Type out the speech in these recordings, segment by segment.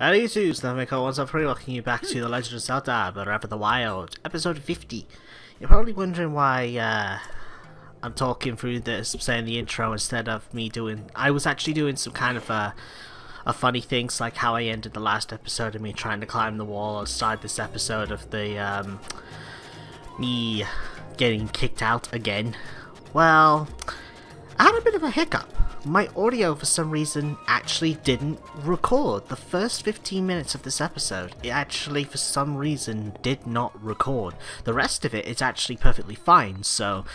Hello YouTube, Snowmaker, once I'm welcoming you back to The Legend of Zelda, Breath of the Wild, episode 50. You're probably wondering why I'm talking through this, saying the intro instead of me doing... I was actually doing some kind of a funny things, like how I ended the last episode of me trying to climb the wall, or start this episode of the, me getting kicked out again. Well, I had a bit of a hiccup. My audio, for some reason, actually didn't record. The first 15 minutes of this episode, it actually, for some reason, did not record. The rest of it is actually perfectly fine, so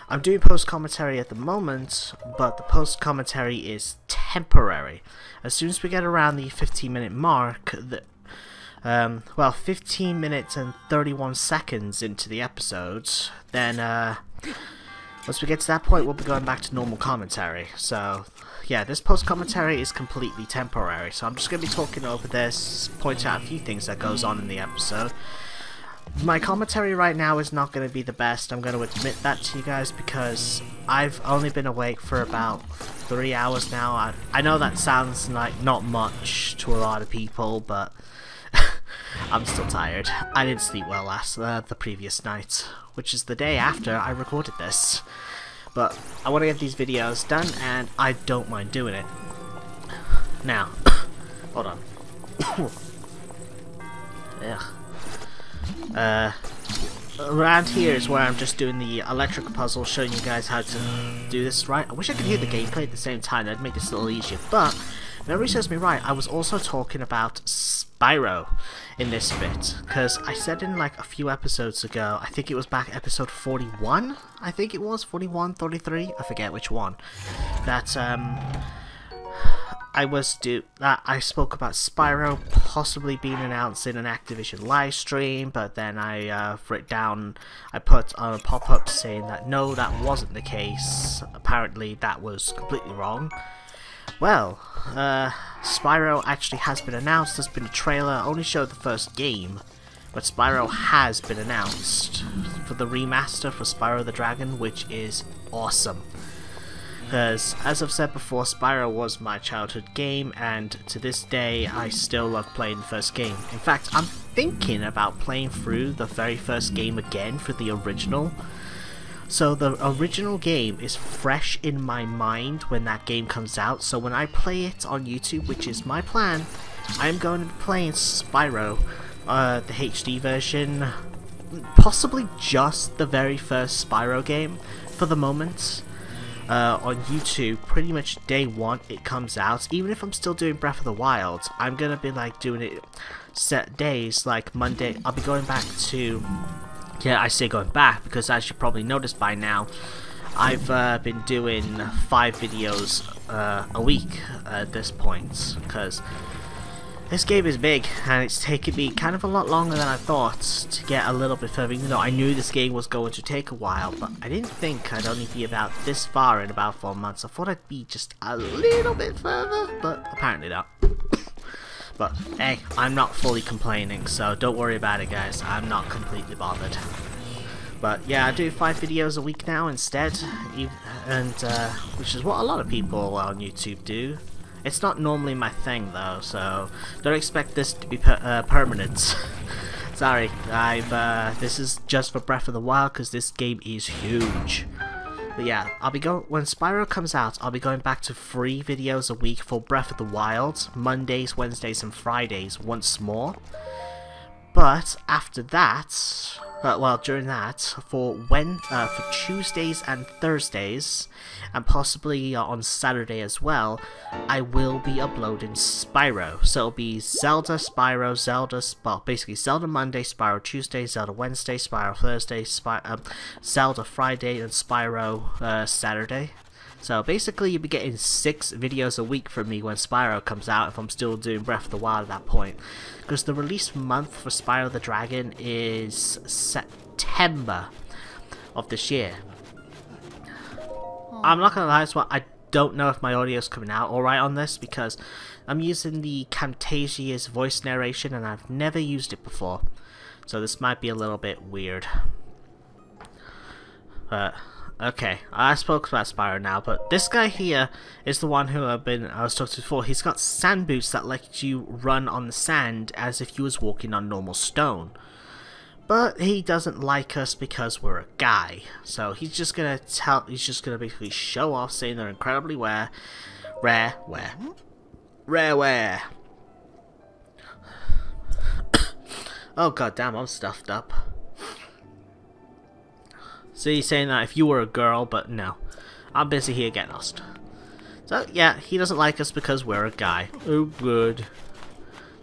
I'm doing post-commentary at the moment, but the post-commentary is temporary. As soon as we get around the 15-minute mark, well, 15 minutes and 31 seconds into the episode, then, once we get to that point, we'll be going back to normal commentary. So, yeah, this post-commentary is completely temporary. So I'm just going to be talking over this, pointing out a few things that goes on in the episode. My commentary right now is not going to be the best. I'm going to admit that to you guys because I've only been awake for about 3 hours now. I know that sounds like not much to a lot of people, but I'm still tired. I didn't sleep well the previous night, which is the day after I recorded this. But I want to get these videos done, and I don't mind doing it. Now, hold on. Ugh. Around here is where I'm just doing the electric puzzle, showing you guys how to do this right. I wish I could hear the gameplay at the same time, that'd make this a little easier, but if memory serves me right, I was also talking about Spyro in this bit, because I said in like a few episodes ago, I think it was back episode 41, I think it was, 41, 33, I forget which one, that I spoke about Spyro possibly being announced in an Activision live stream, but then I put on a pop-up saying that no, that wasn't the case. Apparently that was completely wrong. Well, Spyro actually has been announced. There's been a trailer, only showed the first game, but Spyro has been announced for the remaster for Spyro the Dragon, which is awesome. Because, as I've said before, Spyro was my childhood game, and to this day, I still love playing the first game. In fact, I'm thinking about playing through the very first game again for the original. So the original game is fresh in my mind when that game comes out, so when I play it on YouTube, which is my plan, I'm going to be playing Spyro, the HD version, possibly just the very first Spyro game for the moment. On YouTube, pretty much day one it comes out. Even if I'm still doing Breath of the Wild, I'm gonna be like doing it set days, like Monday. I'll be going back to, yeah, I say going back because as you probably noticed by now, I've been doing 5 videos a week at this point, because this game is big, and it's taken me kind of a lot longer than I thought to get a little bit further, even though I knew this game was going to take a while, but I didn't think I'd only be about this far in about 4 months. I thought I'd be just a little bit further, but apparently not. But hey, I'm not fully complaining, so don't worry about it guys, I'm not completely bothered. But yeah, I do 5 videos a week now instead, and which is what a lot of people on YouTube do. It's not normally my thing though, so don't expect this to be permanent. Sorry, this is just for Breath of the Wild because this game is huge. But yeah, when Spyro comes out, I'll be going back to 3 videos a week for Breath of the Wild, Mondays, Wednesdays, and Fridays once more. But after that, well, during that, for Tuesdays and Thursdays, and possibly on Saturday as well, I will be uploading Spyro. So it'll be Zelda, Spyro, well, basically Zelda Monday, Spyro Tuesday, Zelda Wednesday, Spyro Thursday, Zelda Friday, and Spyro Saturday. So basically you'll be getting 6 videos a week from me when Spyro comes out, if I'm still doing Breath of the Wild at that point. Because the release month for Spyro the Dragon is September of this year. I'm not gonna lie, I don't know if my audio is coming out alright on this, because I'm using the Camtasia's voice narration and I've never used it before. So this might be a little bit weird. Okay, I spoke about Spyro now, but this guy here is the one who I was talking to before. He's got sand boots that let you run on the sand as if you was walking on normal stone. But he doesn't like us because we're a guy. So he's just gonna basically show off, saying they're incredibly rare. Oh god damn, I'm stuffed up. So he's saying that if you were a girl, but no. I'm busy here getting lost. So yeah, he doesn't like us because we're a guy. Oh good.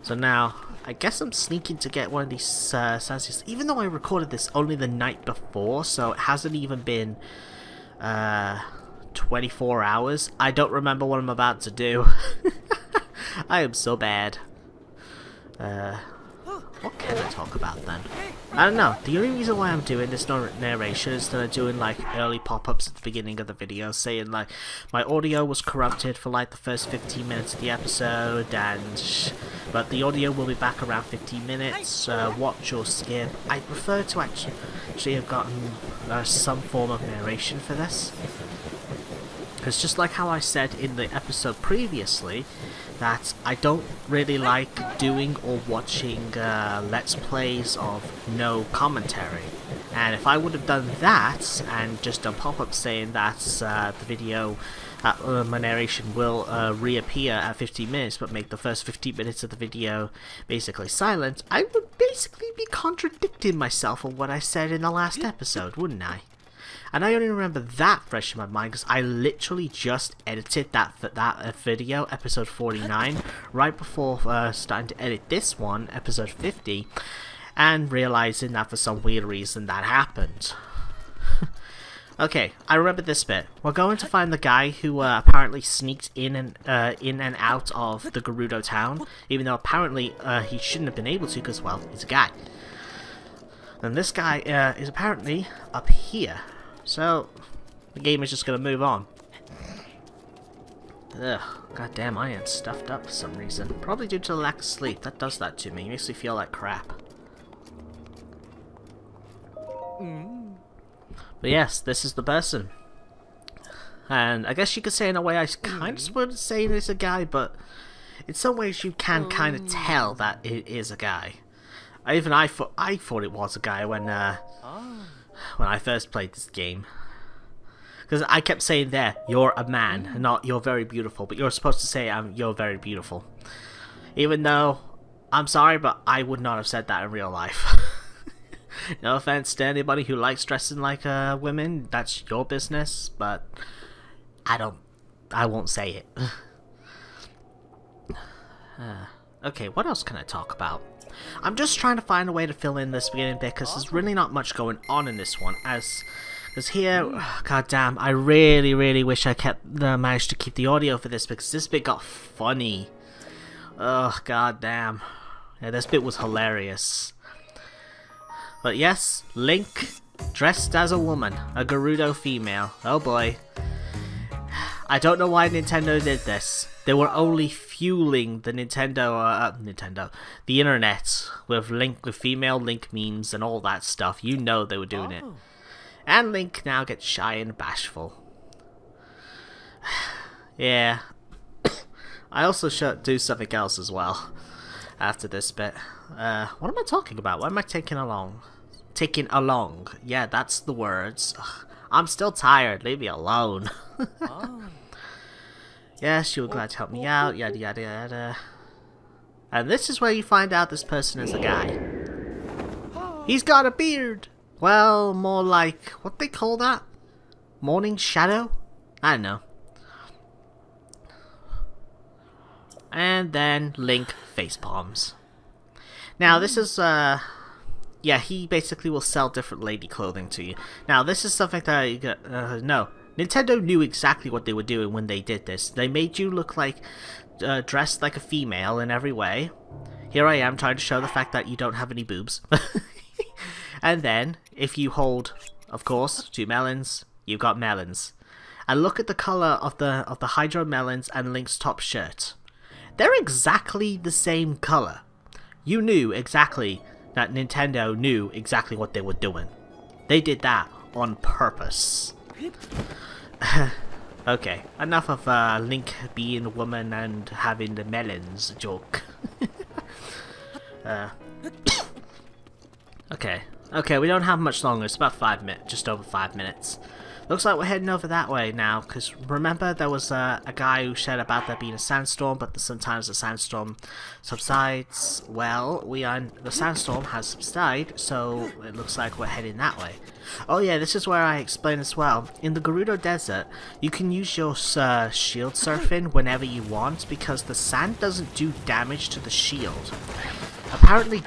So now, I guess I'm sneaking to get one of these sassies. Even though I recorded this only the night before, so it hasn't even been 24 hours. I don't remember what I'm about to do. I am so bad. What can I talk about then? I don't know. The only reason why I'm doing this narration is that I'm doing like early pop-ups at the beginning of the video saying like my audio was corrupted for like the first 15 minutes of the episode, but the audio will be back around 15 minutes. Watch or skip. I prefer to actually have gotten some form of narration for this. Because just like how I said in the episode previously, that I don't really like doing or watching Let's Plays of no commentary. And if I would have done that, and just done pop-ups saying that the video, my narration will reappear at 15 minutes, but make the first 15 minutes of the video basically silent, I would basically be contradicting myself on what I said in the last episode, wouldn't I? And I only remember that fresh in my mind because I literally just edited that video, episode 49, right before starting to edit this one, episode 50, and realizing that for some weird reason that happened. Okay, I remember this bit. We're going to find the guy who apparently sneaked in and out of the Gerudo town, even though apparently he shouldn't have been able to because, well, he's a guy. And this guy is apparently up here. So, the game is just going to move on. Ugh, goddamn, I am stuffed up for some reason. Probably due to the lack of sleep. That does that to me. It makes me feel like crap. But yes, this is the person. And I guess you could say in a way I kind of would say it's a guy, but in some ways you can kind of tell that it is a guy. I thought it was a guy when I first played this game. Because I kept saying there, you're a man, not you're very beautiful. But you're supposed to say you're very beautiful. Even though, I'm sorry, but I would not have said that in real life. No offense to anybody who likes dressing like women, that's your business. But I won't say it. Okay, what else can I talk about? I'm just trying to find a way to fill in this beginning bit because there's really not much going on in this one. Because here, god damn, I really wish I managed to keep the audio for this because this bit got funny. Oh god damn, yeah, this bit was hilarious. But yes, Link dressed as a woman, a Gerudo female. Oh boy. I don't know why Nintendo did this. They were only fueling the the internet with female Link memes and all that stuff. You know they were doing it. And Link now gets shy and bashful. Yeah. I also should do something else as well after this bit. What am I talking about? What am I taking along? Taking along. Yeah, that's the words. Ugh, I'm still tired. Leave me alone. Yes, you were glad to help me out, yada yada yada. And this is where you find out this person is a guy. He's got a beard! Well, more like, what they call that? Morning shadow? I don't know. And then Link facepalms. Now this is, yeah, he basically will sell different lady clothing to you. Now this is something that you get, no. Nintendo knew exactly what they were doing when they did this. They made you look like, dressed like a female in every way. Here I am trying to show the fact that you don't have any boobs. And then, if you hold, of course, 2 melons, you've got melons. And look at the color of the Hydro melons and Link's top shirt. They're exactly the same color. You knew exactly that Nintendo knew exactly what they were doing. They did that on purpose. Okay, enough of Link being a woman and having the melons joke. Okay, we don't have much longer. It's about 5 minutes, just over 5 minutes. Looks like we're heading over that way now, because remember there was a guy who said about there being a sandstorm, but sometimes the sandstorm subsides. Well, the sandstorm has subsided, so it looks like we're heading that way. Oh yeah, this is where I explain as well. In the Gerudo Desert, you can use your shield surfing whenever you want, because the sand doesn't do damage to the shield. Apparently,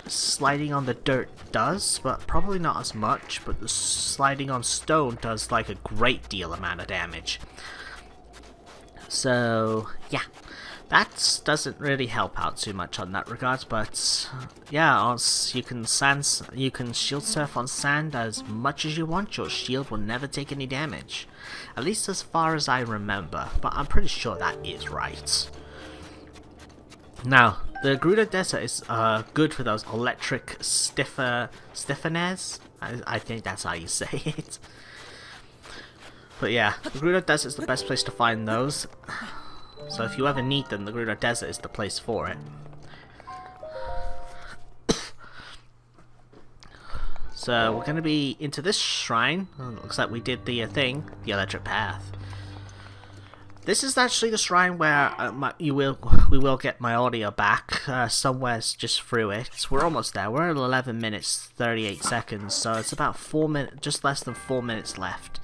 sliding on the dirt does, but probably not as much, but the sliding on stone does like a great deal amount of damage. So yeah, that doesn't really help out too much on that regard, but yeah, you can shield surf on sand as much as you want. Your shield will never take any damage, at least as far as I remember, but I'm pretty sure that is right. Now, the Gerudo Desert is good for those electric stiffeners. I think that's how you say it. But yeah, the Gerudo Desert is the best place to find those. So if you ever need them, the Gerudo Desert is the place for it. So we're going to be into this shrine. Looks like we did the thing, the electric path. This is actually the shrine where we will get my audio back somewhere just through it. We're almost there. We're at 11 minutes 38 seconds, so it's about just less than 4 minutes left.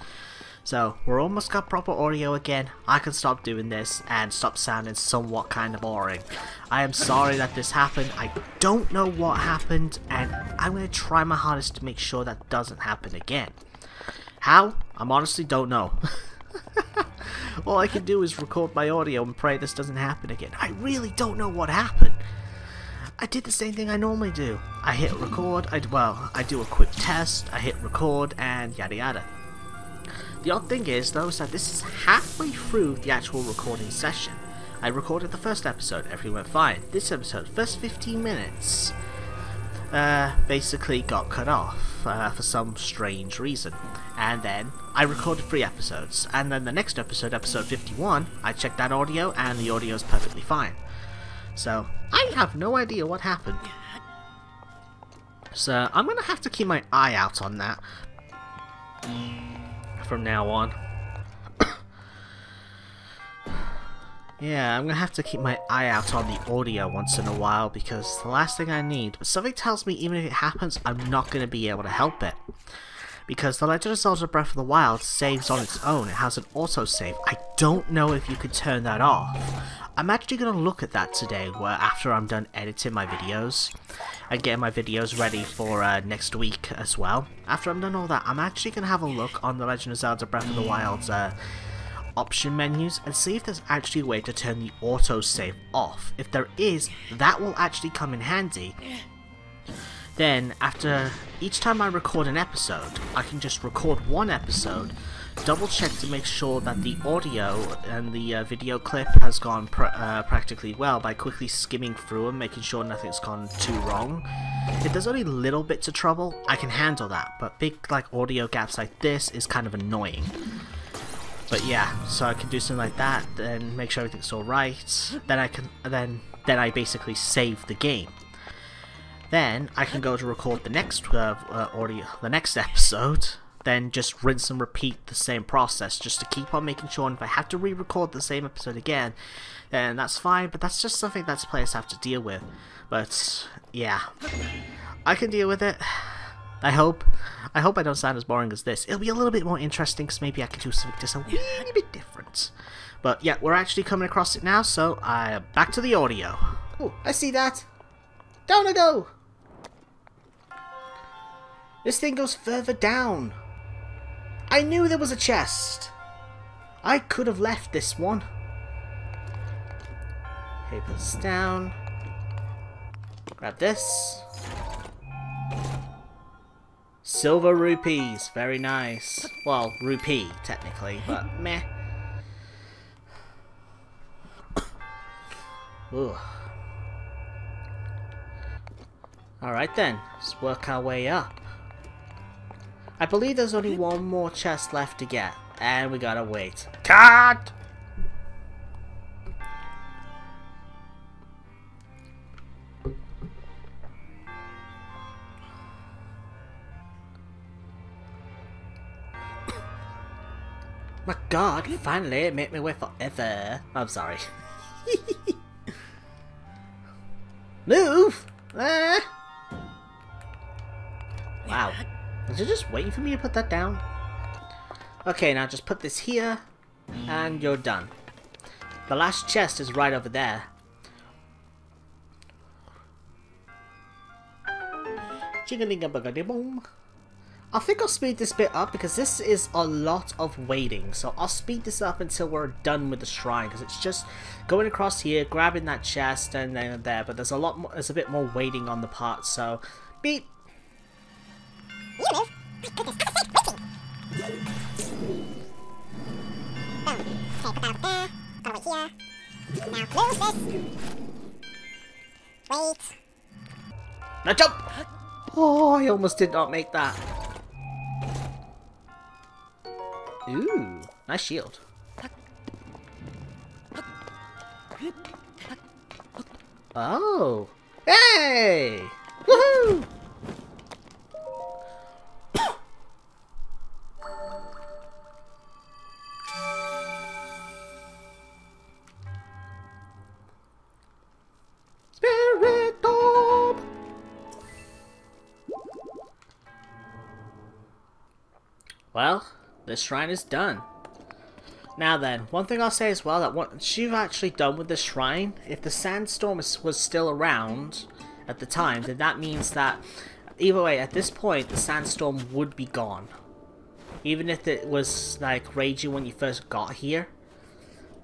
So we're almost got proper audio again. I can stop doing this and stop sounding somewhat kind of boring. I am sorry that this happened. I don't know what happened, and I'm going to try my hardest to make sure that doesn't happen again. How? I honestly don't know. All I can do is record my audio and pray this doesn't happen again. I really don't know what happened. I did the same thing I normally do. I hit record, I do a quick test, I hit record, and yada yada. The odd thing is, though, is that this is halfway through the actual recording session. I recorded the first episode, everything went fine. This episode, first 15 minutes, basically got cut off for some strange reason. And then I recorded 3 episodes, and then the next episode, episode 51, I checked that audio, and the audio is perfectly fine. So I have no idea what happened. So I'm gonna have to keep my eye out on that from now on. Yeah, I'm gonna have to keep my eye out on the audio once in a while, because the last thing I need, but something tells me even if it happens, I'm not gonna be able to help it. Because The Legend of Zelda Breath of the Wild saves on its own. It has an autosave. I don't know if you could turn that off. I'm actually going to look at that today, after I'm done editing my videos and getting my videos ready for next week as well. After I'm done all that, I'm actually going to have a look on The Legend of Zelda Breath of the Wild's option menus and see if there's actually a way to turn the autosave off. If there is, that will actually come in handy. Then, after each time I record an episode, I can just record one episode, double check to make sure that the audio and the video clip has gone practically well by quickly skimming through them, making sure nothing's gone too wrong. If there's only little bits of trouble, I can handle that, but big audio gaps like this is kind of annoying. But yeah, so I can do something like that, then make sure everything's alright, then I basically save the game. Then I can go to record the next the next episode, then just rinse and repeat the same process just to keep on making sure, and if I have to re-record the same episode again, then that's fine, but that's just something that players have to deal with. But yeah, I can deal with it. I hope I don't sound as boring as this. It'll be a little bit more interesting because maybe I can do something just a wee bit different. But yeah, we're actually coming across it now, so back to the audio. Oh, I see that. Down I go. This thing goes further down. I knew there was a chest. I could have left this one. Okay, put this down. Grab this. Silver rupees. Very nice. Well, rupee, technically, but meh. Ooh. Alright then. Let's work our way up. I believe there's only one more chest left to get, and we gotta wait. Cut! My god, finally, it made me wait forever. I'm sorry. Move! Ah. Wow. Was it just waiting for me to put that down? Okay, now just put this here, and you're done. The last chest is right over there. Jigga-linga-bugga-de-boom. I think I'll speed this bit up because this is a lot of waiting. So I'll speed this up until we're done with the shrine, because it's just going across here, grabbing that chest, and then there. But there's a lot more. There's a bit more waiting on the part. So beep. Now jump! Oh, I almost did not make that. Ooh, nice shield. Oh, hey! Woohoo! Spirit orb. Well, this shrine is done. Now then, one thing I'll say as well, that once you've actually done with this shrine, if the sandstorm was still around at the time, then that means that either way, at this point, the sandstorm would be gone. Even if it was like raging when you first got here,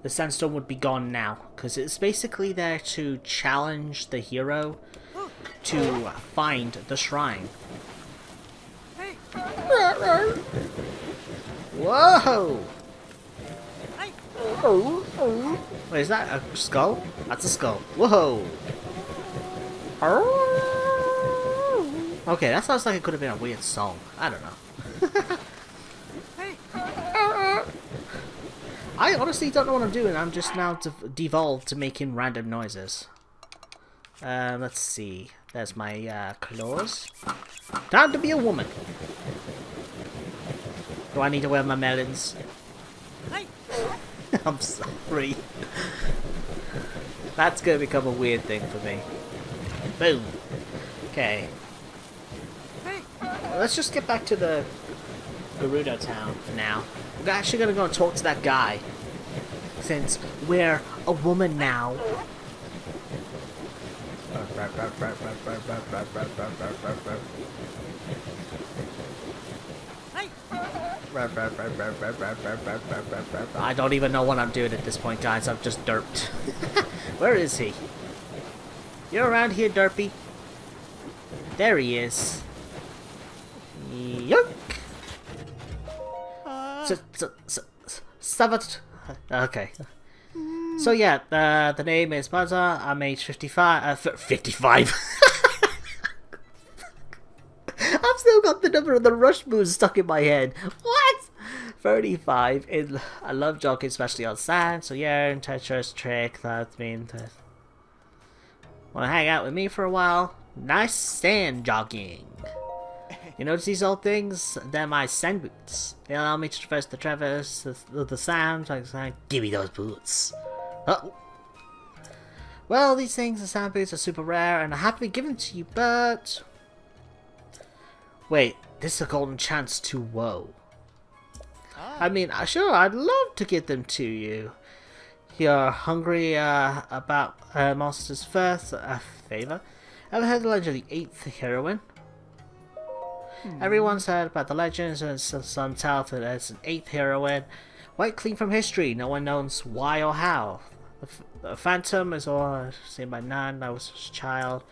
the sandstorm would be gone now, because it's basically there to challenge the hero to find the shrine. Whoa! Wait, is that a skull? That's a skull. Whoa! Okay, that sounds like it could have been a weird song. I don't know. I honestly don't know what I'm doing. I'm just now devolved to making random noises. Let's see. There's my claws. Time to be a woman. Do I need to wear my melons? I'm sorry. That's gonna become a weird thing for me. Boom. Okay. Let's just get back to the Gerudo town for now. We're actually gonna go and talk to that guy, since we're a woman now. I don't even know what I'm doing at this point, guys. I've just derped. Where is he? You're around here, Derpy? There he is. Yoink! Okay. So yeah, the name is Buzzer. I'm age 55. 55. I've still got the number of the rush moves stuck in my head. What? 35. I love jogging, especially on sand. So yeah, Tetris trick. That means wanna hang out with me for a while? Nice sand jogging. You notice these old things? They're my sand boots. They allow me to traverse the sand. Like, give me those boots. Oh. Well, these things, the sand boots, are super rare, and I have to be given to you, but... Wait, this is a golden chance to woe. I mean, sure, I'd love to give them to you. You're hungry about monsters first, favor. Ever heard the legend of the 8th heroine? Everyone's heard about the legends, and some tell that there's an 8th heroine. Wiped clean from history, no one knows why or how. The Phantom is all seen by none. I was a child.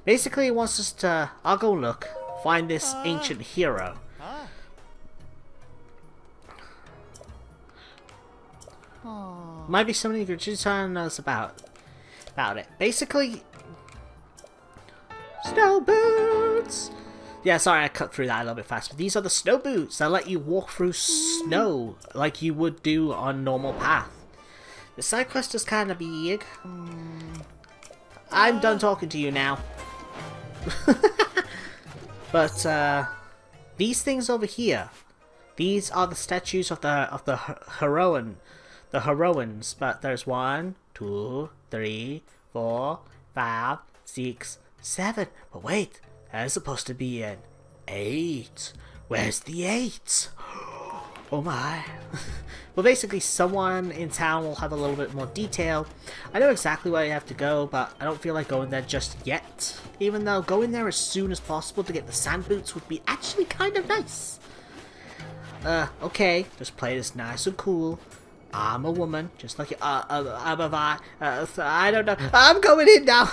Basically, he wants us to. I'll go look, find this ancient hero. Might be something you could tell us about it. Basically, snow boots. Yeah, sorry I cut through that a little bit fast. But these are the snow boots that let you walk through snow like you would do on normal path. The side quest is kind of big. I'm done talking to you now. But these things over here, these are the statues of the heroines. But there's 1, 2, 3, 4, 5, 6, 7. But wait. There's supposed to be an 8. Where's the 8? Oh my. Well, basically, someone in town will have a little bit more detail. I know exactly where you have to go, but I don't feel like going there just yet. Even though going there as soon as possible to get the sand boots would be actually kind of nice. Okay, just play this nice and cool. I'm a woman, just like I'm a Vi. I don't know. I'm going in now.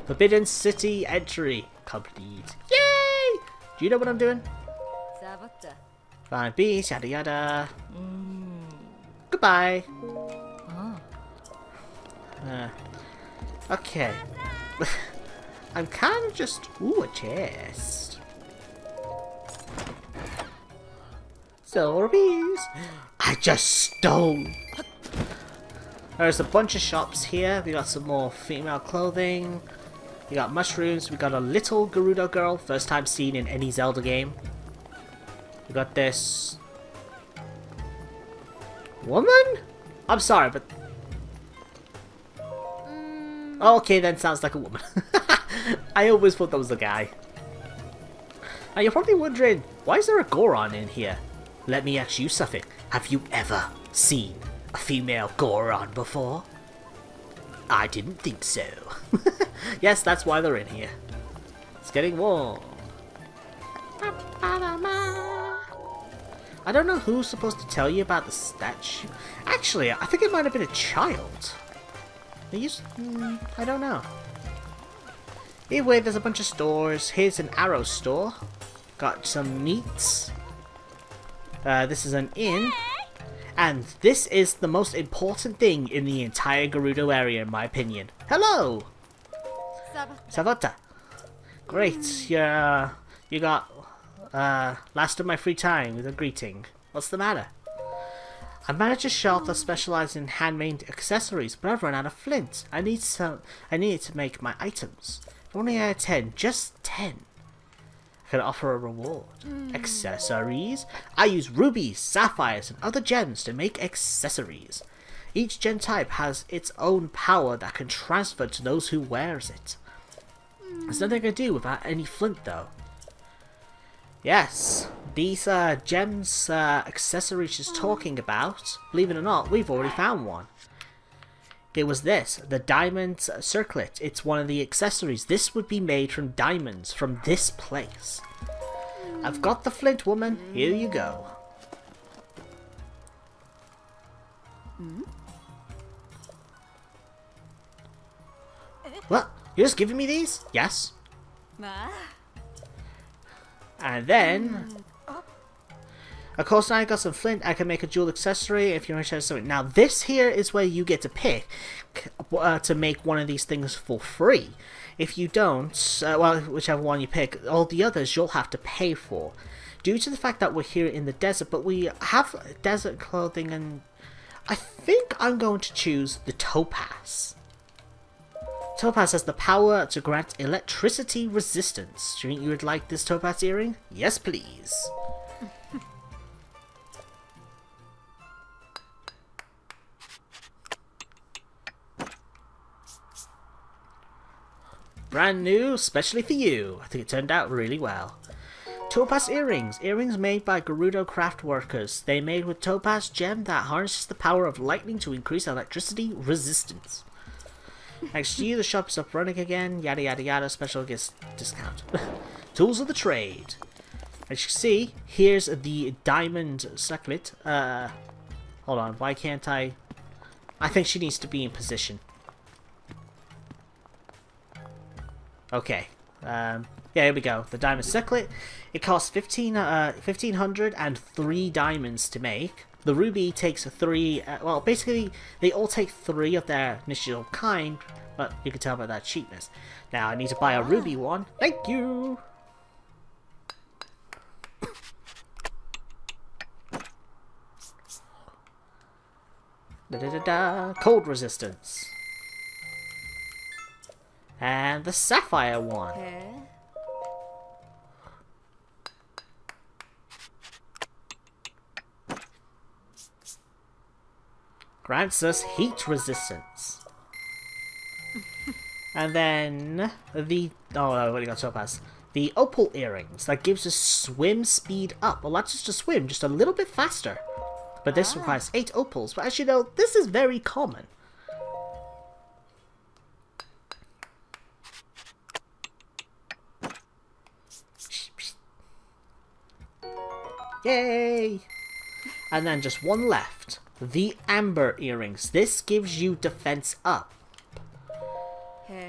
Forbidden City entry complete. Yay! Do you know what I'm doing? Fine beast, yada yada. Goodbye. Okay. I'm kind of just... Ooh, a chest. Silver bees. I just stole. There's a bunch of shops here. We got some more female clothing. We got mushrooms. We got a little Gerudo girl. First time seen in any Zelda game. We got this... woman? I'm sorry, but... Okay, then sounds like a woman. I always thought that was a guy. Now you're probably wondering, why is there a Goron in here? Let me ask you something. Have you ever seen a female Goron before? I didn't think so. Yes, that's why they're in here. It's getting warm. I don't know who's supposed to tell you about the statue. Actually, I think it might have been a child. I don't know. Anyway, there's a bunch of stores. Here's an arrow store. Got some meats. This is an inn. And this is the most important thing in the entire Gerudo area, in my opinion. Hello! Savota. Great. You got last of my free time with a greeting. What's the matter? I manage a shop that specializes in handmade accessories, but I've run out of flint. I need it to make my items. If only I had 10, just 10. I can offer a reward. Accessories? I use rubies, sapphires, and other gems to make accessories. Each gem type has its own power that can transfer to those who wears it. There's nothing I can do without any flint, though. Yes, these gems accessories she's talking about, believe it or not, we've already found one. It was this, the diamond circlet. It's one of the accessories. This would be made from diamonds from this place. I've got the flint, woman. Here you go. What? You're just giving me these? Yes. And then... Of course, now I got some flint. I can make a jewel accessory if you're interested in something. Now, this here is where you get to pick to make one of these things for free. If you don't, well, whichever one you pick, all the others you'll have to pay for. Due to the fact that we're here in the desert, but we have desert clothing, and I think I'm going to choose the topaz. Topaz has the power to grant electricity resistance. Do you think you would like this topaz earring? Yes, please. Brand new, especially for you. I think it turned out really well. Topaz earrings. Earrings made by Gerudo craft workers. They made with topaz gem that harnesses the power of lightning to increase electricity resistance. Next to you, the shop is up running again. Yada yada yada. Special discount. Tools of the trade. As you can see, here's the diamond circlet. Hold on. Why can't I? I think she needs to be in position. Okay. Yeah, here we go. The diamond circlet. It costs 1,500 and 3 diamonds to make. The ruby takes 3. Well, basically, they all take 3 of their initial kind, but you can tell by that cheapness. Now, I need to buy a ruby one. Thank you. Cold resistance. And the sapphire one. Grants us heat resistance. And then the what do you got so fast? The opal earrings that gives us swim speed up. Allows us to swim just a little bit faster. But this requires 8 opals. But as you know, this is very common. Yay! And then just one left. The amber earrings. This gives you defense up.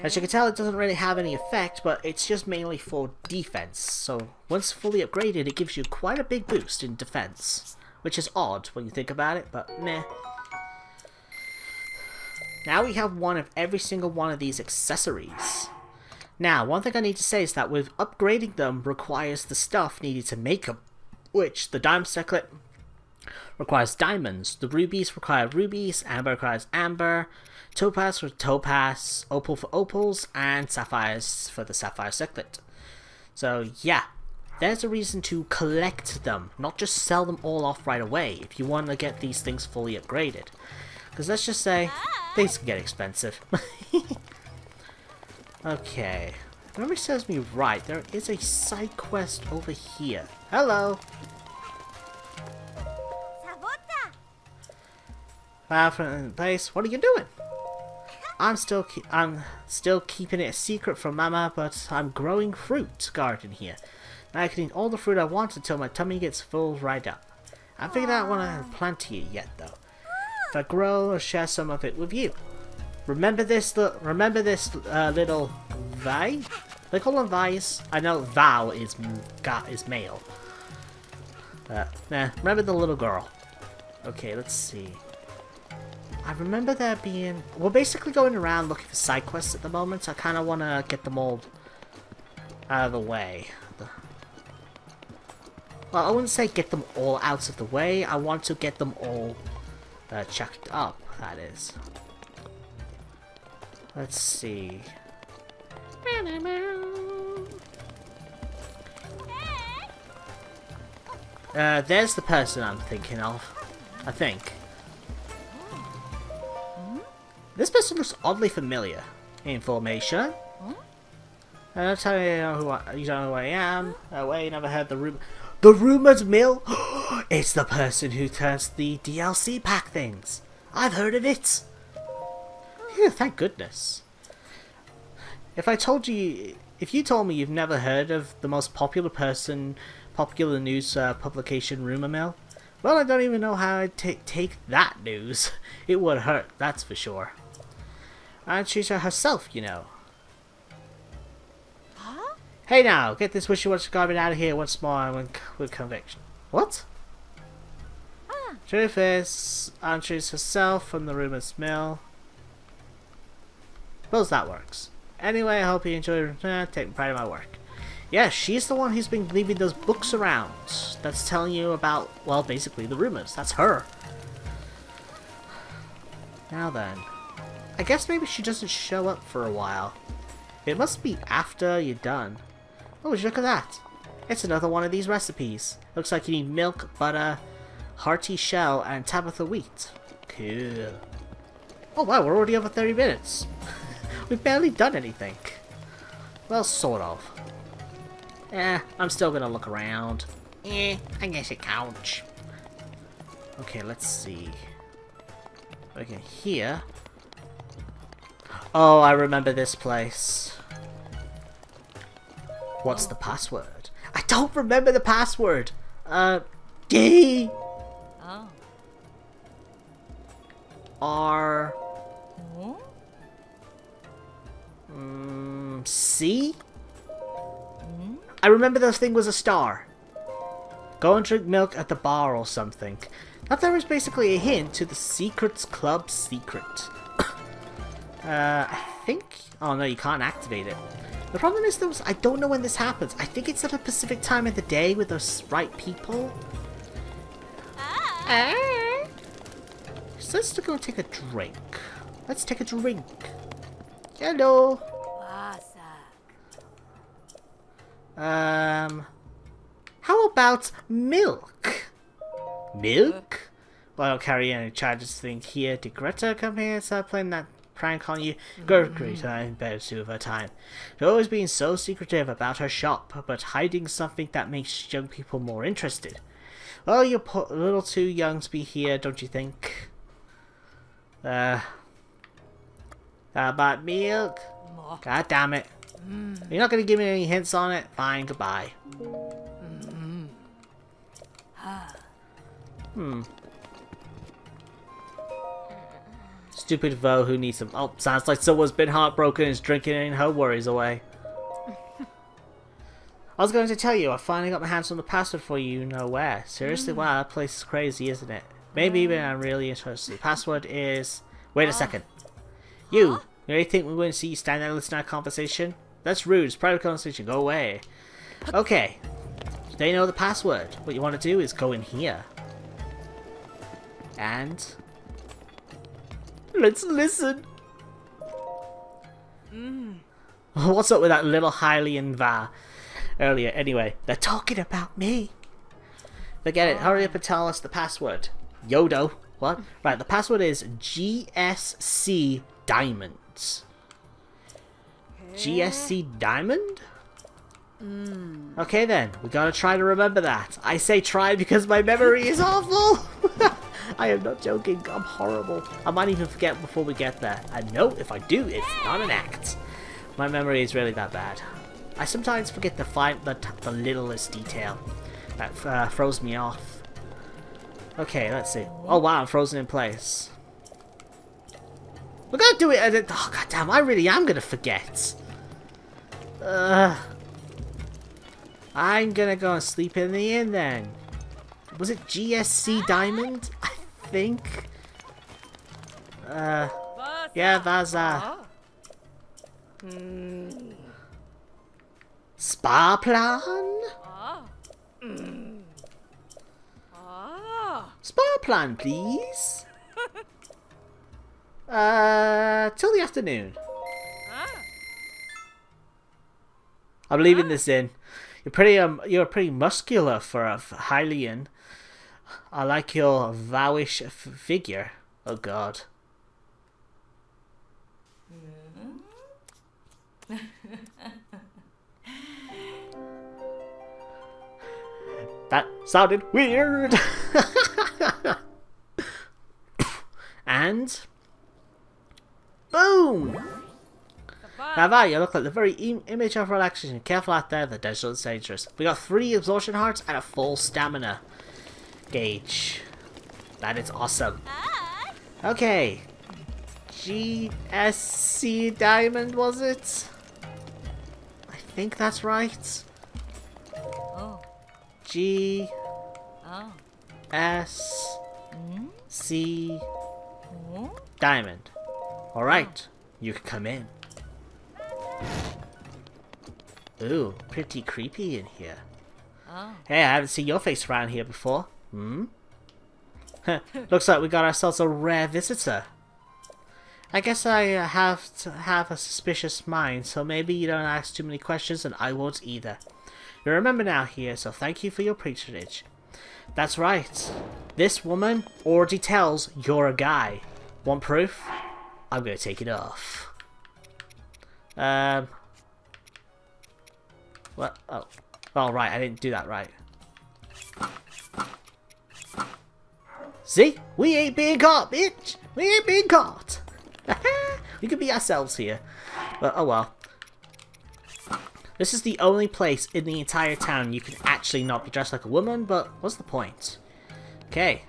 As you can tell, it doesn't really have any effect, but it's just mainly for defense. So once fully upgraded, it gives you quite a big boost in defense. Which is odd when you think about it, but meh. Now we have one of every single one of these accessories. Now, one thing I need to say is that with upgrading them requires the stuff needed to make them. Which, the diamond circlet requires diamonds, the rubies require rubies, amber requires amber, topaz for topaz, opal for opals, and sapphires for the sapphire circlet. So yeah, there's a reason to collect them, not just sell them all off right away if you want to get these things fully upgraded. Because let's just say, things can get expensive. Okay, if memory serves me right, there is a side quest over here. Hello! Found in place. What are you doing? I'm still keeping it a secret from Mama, but I'm growing fruit garden here. Now I can eat all the fruit I want until my tummy gets full right up. I figured out what I haven't planted it yet, though. If I grow, I'll share some of it with you. Remember this little Vai? They call them Vais. I know Val is male. Nah, remember the little girl. Okay, let's see. I remember there being... We're basically going around looking for side quests at the moment, so I kind of want to get them all out of the way. Well, I wouldn't say get them all out of the way. I want to get them all checked up, that is. Let's see. There's the person I'm thinking of. I think. This person looks oddly familiar. Information. I'll tell you, you don't know who I am. Oh wait, you never heard the rumor. The rumored mill? It's the person who turns the DLC pack things. I've heard of it. Phew, thank goodness. If you told me you've never heard of the most popular news publication Rumor Mill, well, I don't even know how I'd take that news. It would hurt, that's for sure. And she's herself, you know. Huh? Hey now, get this wishy-washy garbage out of here once more with conviction. What? Truth is, she's herself from the Rumor's Mill. Suppose that works. Anyway, I hope you enjoy taking pride in my work. Yeah, she's the one who's been leaving those books around that's telling you about, well, basically the rumors. That's her. Now then, I guess maybe she doesn't show up for a while. It must be after you're done. Oh, would you look at that? It's another one of these recipes. Looks like you need milk, butter, hearty shell, and Tabitha wheat. Cool. Oh wow, we're already over 30 minutes. We've barely done anything. Well, sort of. I'm still gonna look around. I guess it counts. Okay, let's see. Okay, here. Oh, I remember this place. What's the password? I don't remember the password! D! Oh. R... C? I remember the thing was a star. Go and drink milk at the bar or something. That there is basically a hint to the Secrets Club secret. I think... Oh no, you can't activate it. The problem is though, I don't know when this happens. I think it's at a specific time of the day with those right people. So let's go take a drink. Let's take a drink. Hello. How about milk? Milk? Well, I don't carry any charges thing here. Did Greta come here and start playing that prank on you? Great, I'm better to her time. She's always been so secretive about her shop, but hiding something that makes young people more interested. Well, you're a little too young to be here, don't you think? How about milk? God damn it. You're not going to give me any hints on it? Fine, goodbye. Stupid Vo who needs some. Oh, sounds like someone's been heartbroken and is drinking her worries away. I was going to tell you, I finally got my hands on the password for you know where. Seriously, wow, that place is crazy, isn't it? Maybe even I'm really interested. The password is... Wait a second. You really think we wouldn't see you stand there and listen to our conversation? That's rude, it's private conversation, go away. Okay, they know the password. What you want to do is go in here. And... let's listen. What's up with that little Hylian Va earlier? Anyway, they're talking about me. Forget it. Hurry up and tell us the password. Yodo. What? Right, the password is GSC Diamonds. GSC Diamond? Okay then, we gotta try to remember that. I say try because my memory is awful. I am not joking, I'm horrible. I might even forget before we get there. And no, if I do, it's not an act. My memory is really that bad. I sometimes forget to find the littlest detail. That throws me off. Okay, let's see. Oh wow, I'm frozen in place. We're gonna do it. Oh goddamn, I really am gonna forget. I'm gonna go and sleep in the inn then. Was it GSC Diamond? I think. Yeah, Vaza. Spa plan? Spa plan, please. Till the afternoon. I'm leaving this in. You're pretty muscular for a Hylian. I like your vowish figure. Oh god. That sounded weird. And boom. Now that you look like the very image of relaxation. Careful out there, the desert is dangerous. We got 3 absorption hearts and a full stamina gauge. That is awesome. Okay. GSC Diamond, was it? I think that's right. G S C Diamond. Alright, you can come in. Ooh, pretty creepy in here. Hey, I haven't seen your face around here before. Looks like we got ourselves a rare visitor. I guess I have to have a suspicious mind, so maybe you don't ask too many questions and I won't either. You remember now here, so thank you for your patronage. That's right. This woman already tells you're a guy. Want proof? I'm gonna take it off. What? Oh. Oh, right, I didn't do that right. See? We ain't being caught, bitch! We ain't being caught! We could be ourselves here. But, oh well. This is the only place in the entire town you can actually not be dressed like a woman, but what's the point? Okay.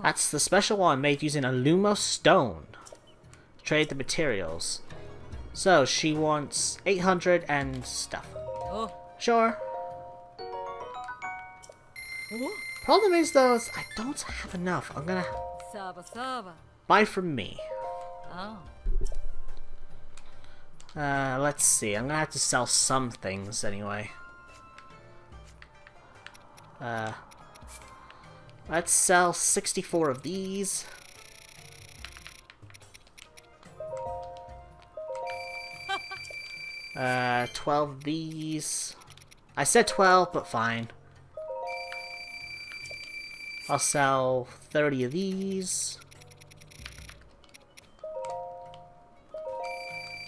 That's the special one made using a Lumos stone. Trade the materials. So, she wants 800 and stuff. Sure. Problem is though, I don't have enough. I'm gonna buy from me. Let's see. I'm gonna have to sell some things anyway. Let's sell 64 of these. 12 of these. I said 12, but fine. I'll sell 30 of these.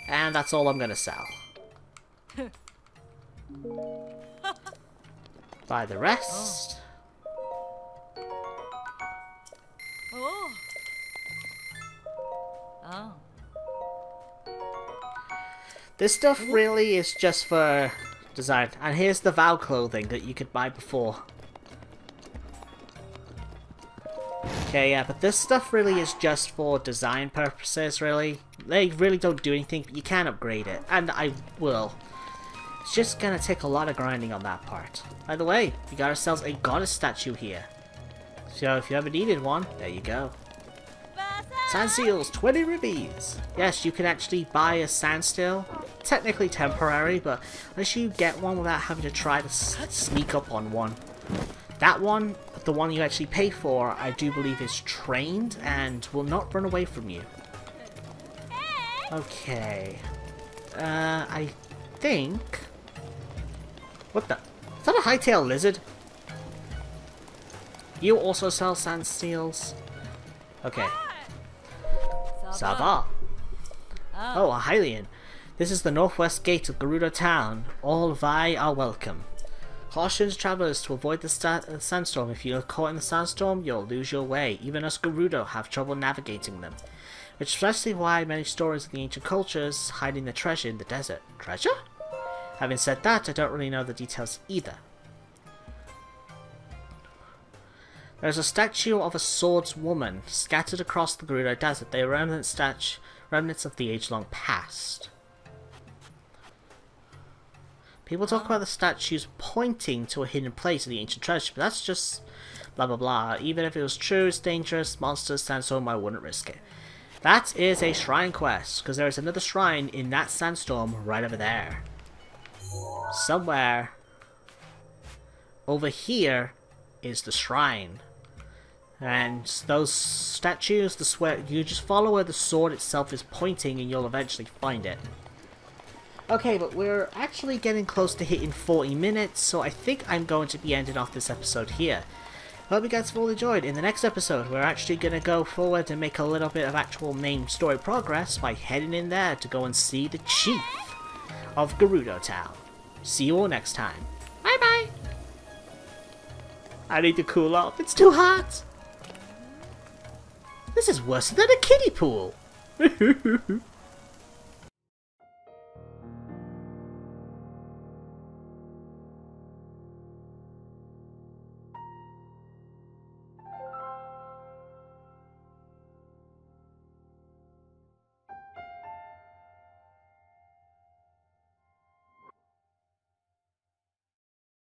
And that's all I'm gonna sell. Buy the rest. Oh. Oh. This stuff really is just for design. And here's the Vow clothing that you could buy before. Okay, yeah, but this stuff really is just for design purposes, really. They really don't do anything, but you can upgrade it. And I will. It's just gonna take a lot of grinding on that part. By the way, we got ourselves a goddess statue here. So if you ever needed one, there you go. Sand seals, 20 rubies! Yes, you can actually buy a sand seal. Technically temporary, but unless you get one without having to try to sneak up on one. That one, the one you actually pay for, I do believe is trained and will not run away from you. Okay. I think... What the? Is that a hightail lizard? You also sell sand seals? Okay. Sava. Oh, a Hylian. This is the northwest gate of Gerudo Town. All Vai are welcome. Cautions travelers to avoid the sandstorm. If you are caught in the sandstorm, you'll lose your way. Even us Gerudo have trouble navigating them. Which is especially why many stories of the ancient cultures hiding the treasure in the desert. Treasure? Having said that, I don't really know the details either. There's a statue of a swordswoman scattered across the Gerudo Desert. They are remnants of the age-long past. People talk about the statues pointing to a hidden place of the ancient treasure, but that's just blah blah blah. Even if it was true, it's dangerous. Monsters, sandstorm, I wouldn't risk it. That is a shrine quest, because there is another shrine in that sandstorm right over there. Somewhere over here is the shrine. And those statues, you just follow where the sword itself is pointing and you'll eventually find it. Okay, but we're actually getting close to hitting 40 minutes, so I think I'm going to be ending off this episode here. Hope you guys have all enjoyed. In the next episode, we're actually going to go forward and make a little bit of actual main story progress by heading in there to go and see the chief of Gerudo Town. See you all next time. Bye bye! I need to cool off, it's too hot! This is worse than a kiddie pool!